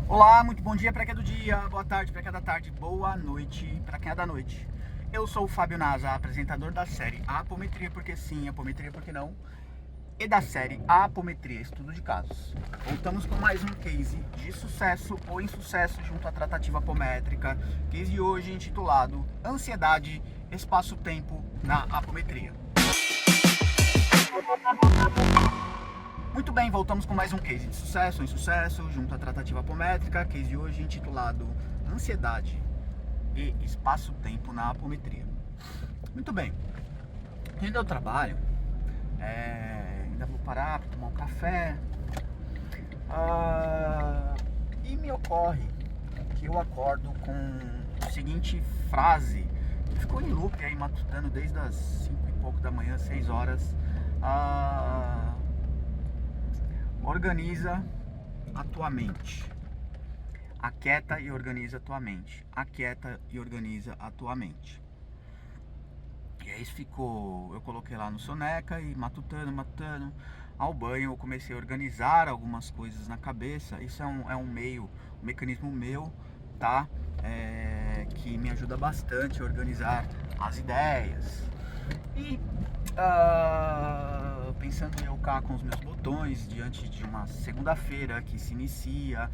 Olá, muito bom dia para quem é do dia, boa tarde para quem é da tarde, boa noite para quem é da noite. Eu sou o Fábio Nasa, apresentador da série Apometria porque sim, Apometria porque não, e da série Apometria, estudo de casos. Voltamos com mais um case de sucesso ou insucesso junto à tratativa apométrica, case de hoje intitulado Ansiedade, Espaço-Tempo na Apometria. Muito bem, voltamos com mais um case de sucesso ou insucesso junto à tratativa apométrica, case de hoje intitulado Ansiedade e Espaço-Tempo na Apometria. Muito bem, ainda eu trabalho, ainda vou parar para tomar um café, e me ocorre que eu acordo com a seguinte frase, que ficou em loop aí matutando desde as 5 e pouco da manhã, 6 horas, organiza a tua mente. Aquieta e organiza a tua mente. Aquieta e organiza a tua mente. E aí eu coloquei lá no soneca e matutando. Ao banho eu comecei a organizar algumas coisas na cabeça. Isso é um mecanismo meu, tá? Que me ajuda bastante a organizar as ideias. E pensando em eu cá com os meus botões diante de uma segunda-feira que se inicia,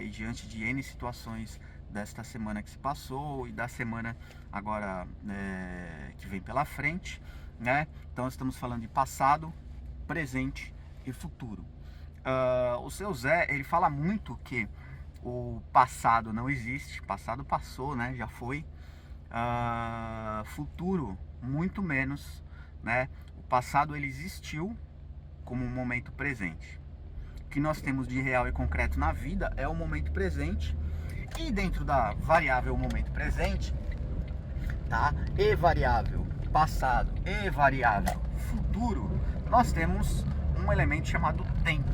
e diante de N situações desta semana que se passou e da semana agora que vem pela frente, né? Então estamos falando de passado, presente e futuro. O seu Zé, ele fala muito que o passado não existe, passado passou, né? Já foi. Futuro muito menos, né? O passado ele existiu como um momento presente. O que nós temos de real e concreto na vida é o momento presente, e dentro da variável momento presente, tá? E variável passado e variável futuro, nós temos um elemento chamado tempo.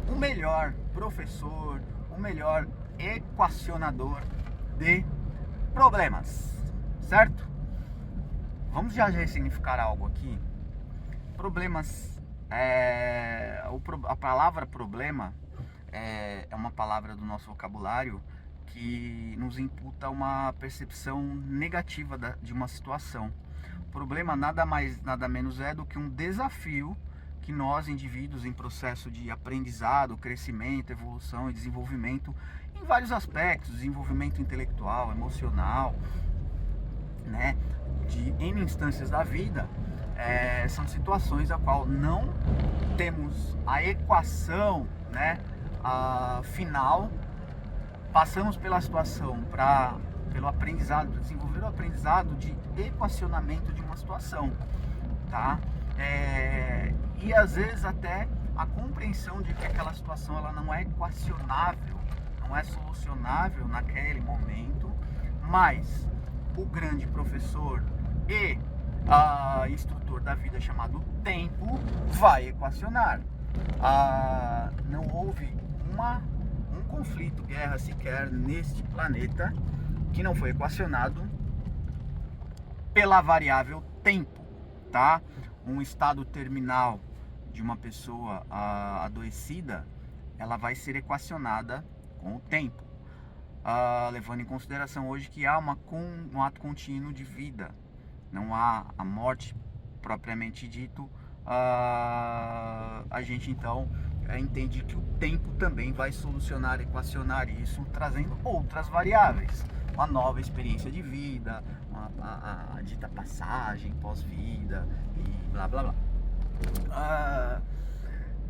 O melhor professor, o melhor equacionador de problemas, certo? Vamos já ressignificar algo aqui. Problemas, a palavra problema é uma palavra do nosso vocabulário que nos imputa uma percepção negativa de uma situação. O problema nada mais, nada menos é do que um desafio que nós, indivíduos em processo de aprendizado, crescimento, evolução e desenvolvimento em vários aspectos, desenvolvimento intelectual, emocional, né, de N instâncias da vida, são situações a qual não temos a equação, né, final, passamos pela situação pelo aprendizado, para desenvolver o aprendizado de equacionamento de uma situação, tá? E às vezes até a compreensão de que aquela situação ela não é equacionável, não é solucionável naquele momento, mas o grande professor e instrutor da vida chamado tempo vai equacionar. Não houve um conflito, guerra sequer neste planeta que não foi equacionado pela variável tempo, tá? Um estado terminal de uma pessoa adoecida, ela vai ser equacionada com o tempo, levando em consideração hoje que há um ato contínuo de vida, não há a morte propriamente dito. A gente então entende que o tempo também vai solucionar, equacionar isso, trazendo outras variáveis, uma nova experiência de vida, a dita passagem pós-vida e blá blá blá.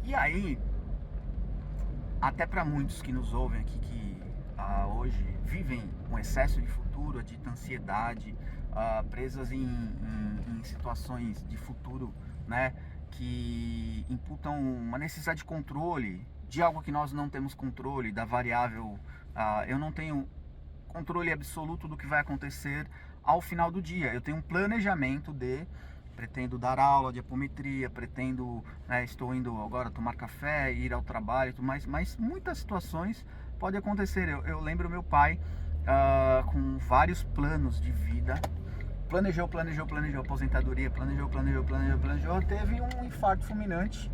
E aí, até para muitos que nos ouvem aqui que hoje vivem um excesso de futuro, a dita ansiedade, presas em situações de futuro, né, que imputam uma necessidade de controle de algo que nós não temos controle, da variável. Eu não tenho controle absoluto do que vai acontecer ao final do dia. Eu tenho um planejamento pretendo dar aula de apometria, estou indo agora tomar café, ir ao trabalho, mas muitas situações podem acontecer. Eu lembro meu pai com vários planos de vida, planejou aposentadoria, planejou, teve um infarto fulminante,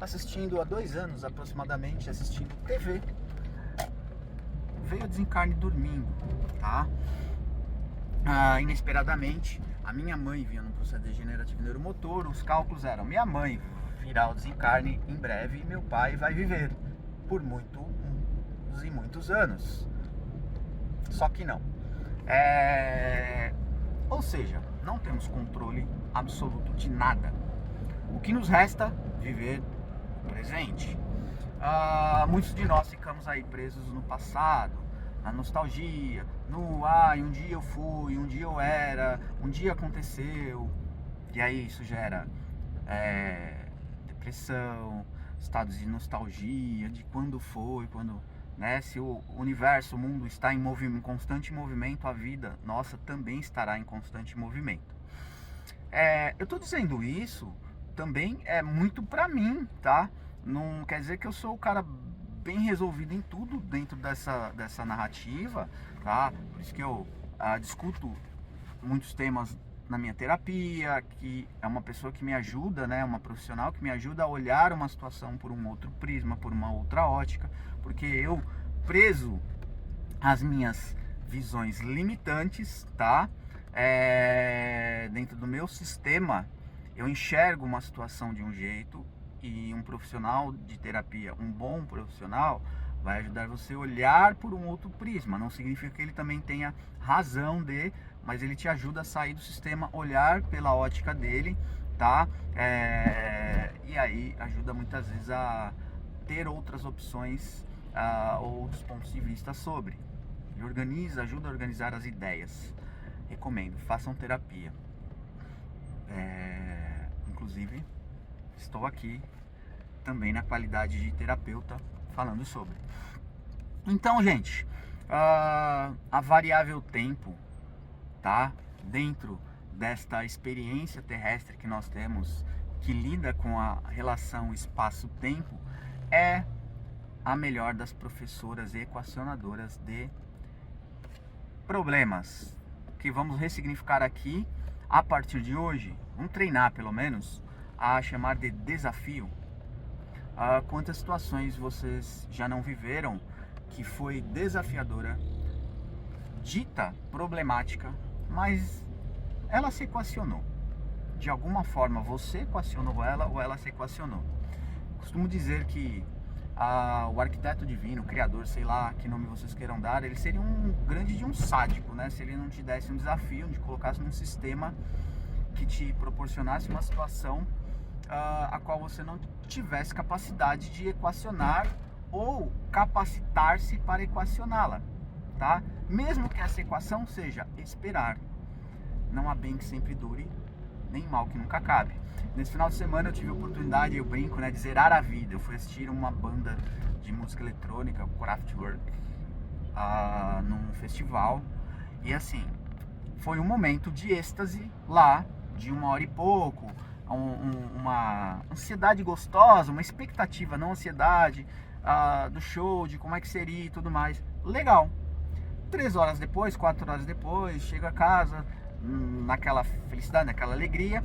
assistindo há 2 anos aproximadamente, assistindo TV, veio a desencarne dormindo, tá? Inesperadamente, a minha mãe vinha num processo degenerativo neuromotor, os cálculos eram: minha mãe virá ao desencarne em breve e meu pai vai viver por muitos e muitos anos. Só que não. Ou seja, não temos controle absoluto de nada. O que nos resta? Viver o presente. Muitos de nós ficamos aí presos no passado, na nostalgia, um dia eu fui, um dia eu era, um dia aconteceu, e aí isso gera depressão, estados de nostalgia, de quando foi, quando, né? Se o universo, o mundo está em constante movimento, a vida nossa também estará em constante movimento. Eu estou dizendo isso também muito pra mim, tá? Não quer dizer que eu sou o cara bem resolvido em tudo dentro dessa narrativa, tá? Por isso que eu discuto muitos temas na minha terapia, que é uma pessoa que me ajuda, né? Uma profissional que me ajuda a olhar uma situação por um outro prisma, por uma outra ótica, porque eu, preso às minhas visões limitantes, tá? Dentro do meu sistema, eu enxergo uma situação de um jeito, e um profissional de terapia, um bom profissional, vai ajudar você a olhar por um outro prisma. Não significa que ele também tenha razão mas ele te ajuda a sair do sistema, olhar pela ótica dele, tá? E aí ajuda muitas vezes a ter outras opções, outros pontos de vista sobre. Ele ajuda a organizar as ideias. Recomendo, façam terapia. Inclusive, estou aqui também na qualidade de terapeuta falando sobre. Então, gente, a variável tempo, tá? Dentro desta experiência terrestre que nós temos, que lida com a relação espaço-tempo, é a melhor das professoras e equacionadoras de problemas, que vamos ressignificar aqui a partir de hoje. Vamos treinar pelo menos a chamar de desafio. Quantas situações vocês já não viveram que foi desafiadora, dita problemática, mas ela se equacionou? De alguma forma você equacionou ela ou ela se equacionou. Costumo dizer que o arquiteto divino, o criador, sei lá que nome vocês queiram dar, ele seria um grande de um sádico, né? Se ele não te desse um desafio, te colocasse num sistema que te proporcionasse uma situação a qual você não tivesse capacidade de equacionar ou capacitar-se para equacioná-la, tá? Mesmo que essa equação seja esperar. Não há bem que sempre dure, nem mal que nunca acabe. Nesse final de semana eu tive a oportunidade, eu brinco, né, de zerar a vida. Eu fui assistir uma banda de música eletrônica, Kraftwerk, num festival, e assim, foi um momento de êxtase lá, de 1 hora e pouco, uma ansiedade gostosa, uma expectativa, não ansiedade, do show, de como é que seria e tudo mais. Legal. 3 horas depois, 4 horas depois, chego a casa, naquela felicidade, naquela alegria,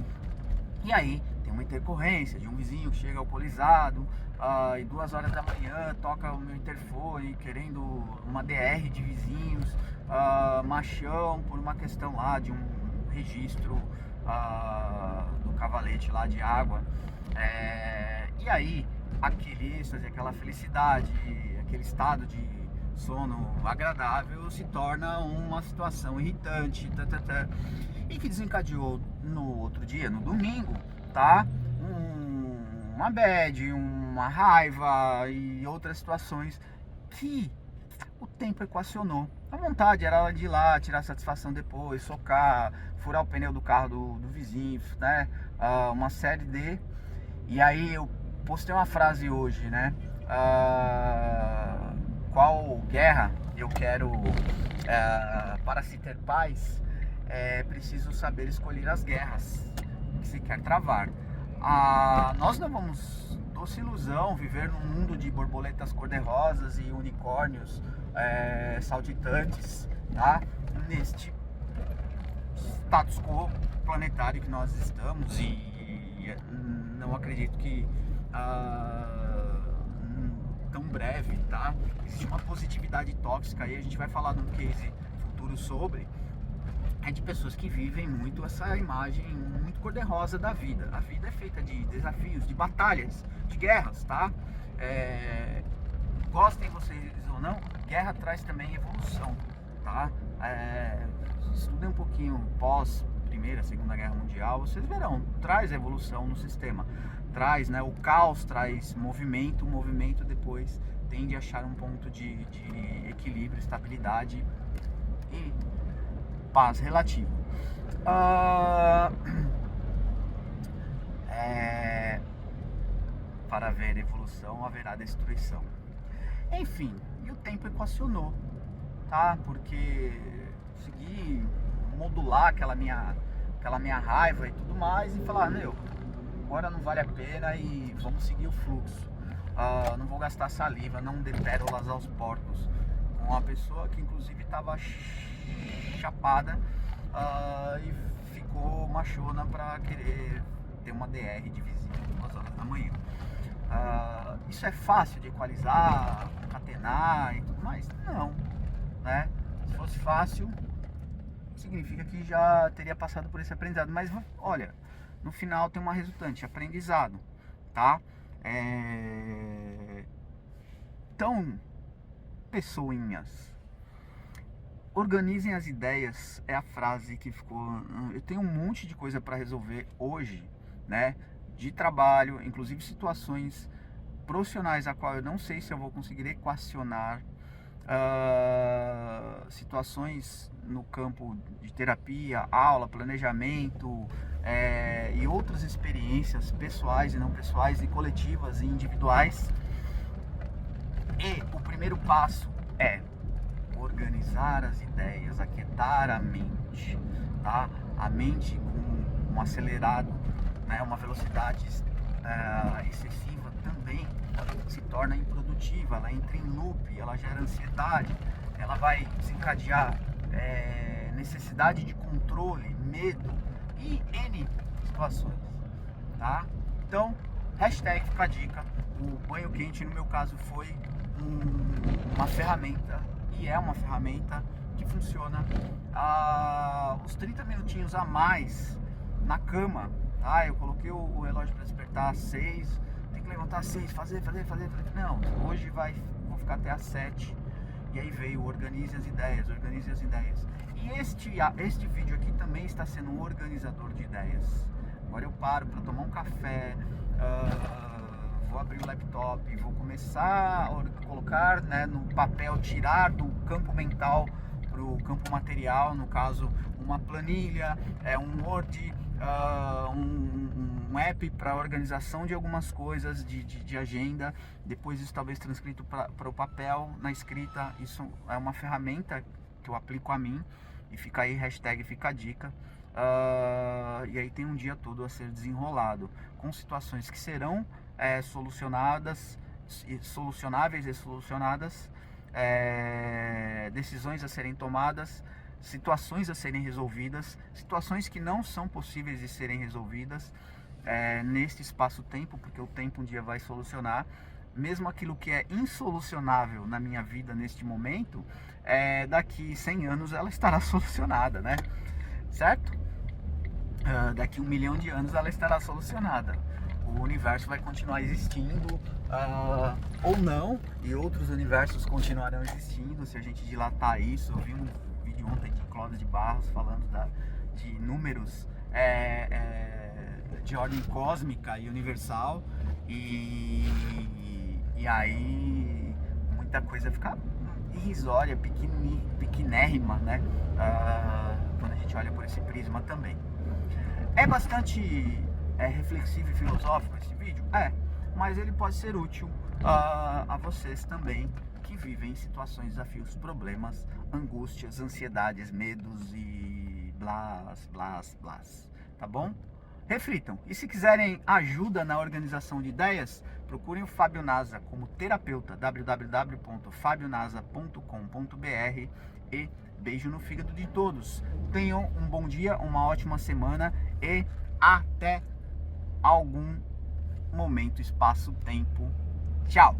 e aí tem uma intercorrência de um vizinho que chega alcoolizado, e 2 horas da manhã toca o meu interfone querendo uma DR de vizinhos, machão, por uma questão lá de um registro do cavalete lá de água, e aí aquele êxtase, aquela felicidade, aquele estado de sono agradável se torna uma situação irritante, e que desencadeou no outro dia, no domingo, tá? Uma bad, uma raiva e outras situações que o tempo equacionou. A vontade era de ir lá, tirar satisfação depois, socar, furar o pneu do carro do vizinho, né? Uma série de... E aí eu postei uma frase hoje, né? Qual guerra eu quero para se ter paz? É preciso saber escolher as guerras que se quer travar. Nós não vamos, doce ilusão, viver num mundo de borboletas cor-de-rosas e unicórnios saltitantes, tá? Neste status quo planetário que nós estamos, e não acredito que tão breve, tá? Existe uma positividade tóxica aí, a gente vai falar num case futuro sobre, é de pessoas que vivem muito essa imagem muito cor-de-rosa da vida. A vida é feita de desafios, de batalhas, de guerras, tá? Gostem vocês ou não, guerra traz também evolução, tá? Estudem um pouquinho pós Primeira, Segunda Guerra Mundial, vocês verão, traz evolução no sistema, traz, né, o caos traz movimento, o movimento depois tende a achar um ponto de equilíbrio, estabilidade e paz relativa. Para haver evolução, haverá destruição. Enfim, e o tempo equacionou, tá? Porque consegui modular aquela minha raiva e tudo mais e falar, meu, agora não vale a pena e vamos seguir o fluxo. Não vou gastar saliva, não dê pérolas aos porcos. Com uma pessoa que inclusive estava chapada e ficou machona pra querer ter uma DR de visita às 2 horas da manhã. Isso é fácil de equalizar, concatenar e tudo mais? Não, né? Se fosse fácil, significa que já teria passado por esse aprendizado. Mas olha, no final tem uma resultante, aprendizado, tá? Então, pessoinhas, organizem as ideias, é a frase que ficou. Eu tenho um monte de coisa para resolver hoje, né? De trabalho, inclusive situações profissionais a qual eu não sei se eu vou conseguir equacionar, situações no campo de terapia, aula, planejamento e outras experiências pessoais e não pessoais, e coletivas e individuais. E o primeiro passo é organizar as ideias, aquietar a mente, tá? A mente com um acelerado, né, uma velocidade excessiva também se torna improdutiva, ela entra em loop, ela gera ansiedade, ela vai desencadear necessidade de controle, medo e N situações, tá? Então, hashtag fica a dica, o banho quente no meu caso foi uma ferramenta, e é uma ferramenta que funciona os 30 minutinhos a mais na cama, tá? Eu coloquei o relógio para despertar às 6, tem que levantar às 6, fazer, não, hoje vou ficar até às 7, e aí veio organize as ideias. E este vídeo aqui também está sendo um organizador de ideias. Agora eu paro para tomar um café, vou abrir o laptop, vou começar a colocar, né, no papel, tirar do campo mental para o campo material, no caso uma planilha, um Word, um app para organização de algumas coisas, de agenda, depois isso talvez transcrito para o papel, na escrita. Isso é uma ferramenta que eu aplico a mim, e fica aí, hashtag fica a dica. E aí tem um dia todo a ser desenrolado, com situações que serão solucionáveis e solucionadas, decisões a serem tomadas, situações a serem resolvidas, situações que não são possíveis de serem resolvidas neste espaço-tempo, porque o tempo um dia vai solucionar. Mesmo aquilo que é insolucionável na minha vida neste momento, daqui 100 anos ela estará solucionada, né? Certo? Daqui 1 milhão de anos ela estará solucionada. O universo vai continuar existindo, ou não, e outros universos continuarão existindo se a gente dilatar isso. Eu vi um vídeo ontem de Clóvis de Barros falando de números de ordem cósmica e universal, e aí muita coisa fica irrisória, pequenérrima, né? Quando a gente olha por esse prisma também. É bastante reflexivo e filosófico esse vídeo? Mas ele pode ser útil a vocês também, que vivem situações, desafios, problemas, angústias, ansiedades, medos e blás, tá bom? Reflitam. E se quiserem ajuda na organização de ideias, procurem o Fábio Nasa como terapeuta, www.fabionasa.com.br, e beijo no fígado de todos. Tenham um bom dia, uma ótima semana e até algum momento, espaço, tempo. Tchau!